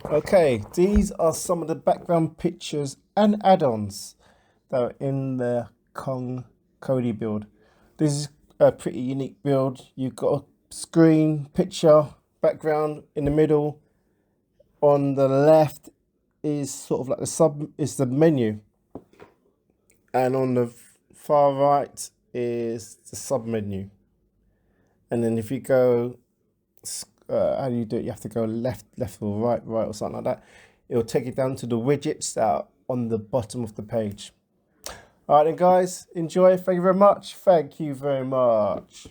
Okay, these are some of the background pictures and add-ons that are in the Kodi build. This is a pretty unique build. You've got a screen, picture, background in the middle. On the left is sort of like the menu, and on the far right is the sub menu. And then if you go, how do you do it? You have to go left or right or something like that. It'll take you down to the widgets that are on the bottom of the page. All right then guys, enjoy. Thank you very much. Thank you very much.